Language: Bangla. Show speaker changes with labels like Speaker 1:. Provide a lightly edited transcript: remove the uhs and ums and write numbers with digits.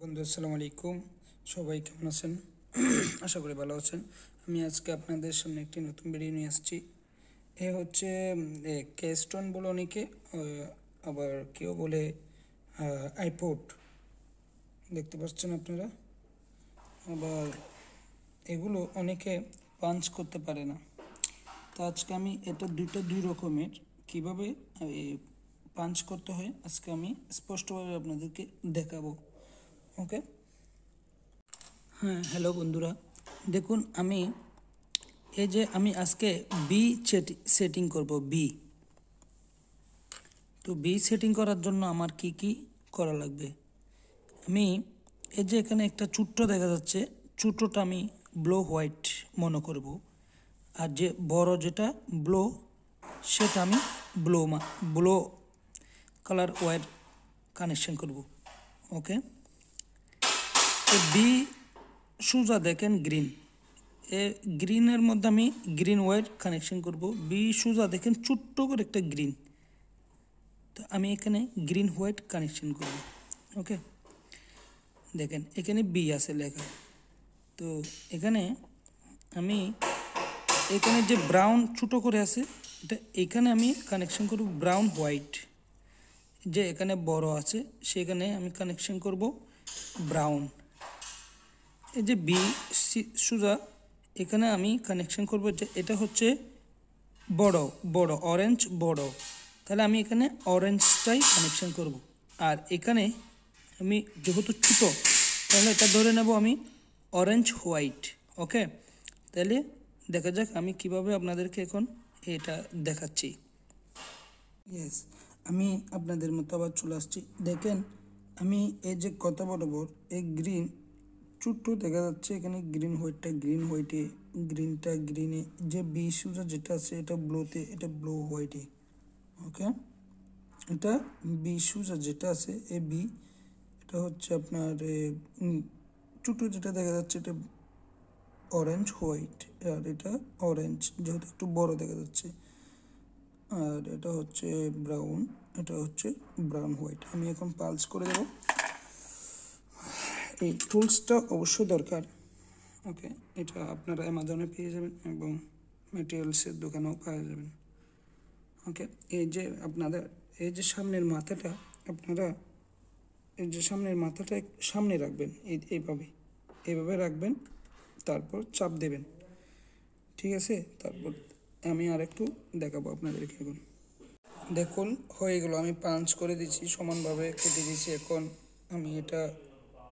Speaker 1: বন্ধু আসসালামু আলাইকুম, সবাই কেমন আছেন? আশা করি ভালো আছেন। আমি আজকে আপনাদের সামনে একটি নতুন ভিডিও নিয়ে আসছি। এ হচ্ছে কেস্টোন বলে অনেকে, আবার কেউ বলে আইপড, দেখতে পাচ্ছেন আপনারা। আবার এগুলো অনেকে পাঞ্চ করতে পারে না। তো আজকে আমি এটা দুই রকমের কীভাবে পাঞ্চ করতে হয় আজকে আমি স্পষ্টভাবে আপনাদেরকে দেখাবো। ওকে, হ্যাঁ, হ্যালো বন্ধুরা, দেখুন আমি আজকে বি সেটিং করব। বি সেটিং করার জন্য আমার কি কি করা লাগবে, আমি এখানে একটা চুট্টো দেখা যাচ্ছে, চুট্টোটা আমি ব্লো হোয়াইট মনে করব, আর যে বড় যেটা ব্লো সেটা আমি ব্লো কালার ওয়ার কানেকশন করব। ওকে, বি সোজা দেখেন গ্রিন, গ্রিনের মধ্যে আমি গ্রিন ওয়ার কানেকশন করব। বি সোজা দেখেন ছোট্ট করে একটা গ্রিন, তো আমি এখানে গ্রিন হোয়াইট কানেকশন করব। ওকে, দেখেন এখানে বি আছে লেখা, তো এখানে যে ব্রাউন ছোটো করে আছে এখানে আমি কানেকশন করব ব্রাউন হোয়াইট। যে এখানে বড় আছে সেখানে আমি কানেকশন করব ব্রাউন। এই যে বি সোজা এখানে আমি কানেকশন করব, যে এটা হচ্ছে বড় অরেঞ্জ বড়, তাহলে আমি এখানে অরেঞ্জটাই কানেকশন করব। আর এখানে আমি যেহেতু ছোটো, তাহলে এটা ধরে নেব আমি অরেঞ্জ হোয়াইট। ওকে, তাহলে দেখা যাক আমি কিভাবে আপনাদেরকে এখন এটা দেখাচ্ছি। ইয়েস, আমি আপনাদের মতো আবার চলে আসছি। দেখেন আমি এই যে কত বড় এই গ্রিন ছোট্ট দেখা যাচ্ছে, এখানে গ্রিন হোয়াইটে গ্রিনটা গ্রিনে, যে বি সুজা যেটা আছে এটা ব্লুতে, এটা ব্লু হোয়াইটে। ওকে, এটা বি সুজা যেটা আছে এ বি, এটা হচ্ছে আপনার ছোটো যেটা দেখা যাচ্ছে এটা অরেঞ্জ হোয়াইট, আর এটা অরেঞ্জ যেহেতু একটু বড় দেখা যাচ্ছে, আর এটা হচ্ছে ব্রাউন, এটা হচ্ছে ব্রাউন হোয়াইট। আমি এখন পালস করে দেবো। এই টুলসটা অবশ্যই দরকার। ওকে, এটা আপনারা অ্যামাজনে পেয়ে যাবেন এবং ম্যাটেরিয়ালসের দোকানেও পাওয়া যাবেন। ওকে, এই যে সামনের মাথাটা আপনারা সামনে রাখবেন, এইভাবে রাখবেন, তারপর চাপ দেবেন। ঠিক আছে, তারপর আমি আর একটু দেখাবো আপনাদেরকে। এখন দেখুন হয়ে গেল, আমি পাঞ্চ করে দিচ্ছি, সমানভাবে কেটে দিচ্ছি। এখন আমি এটা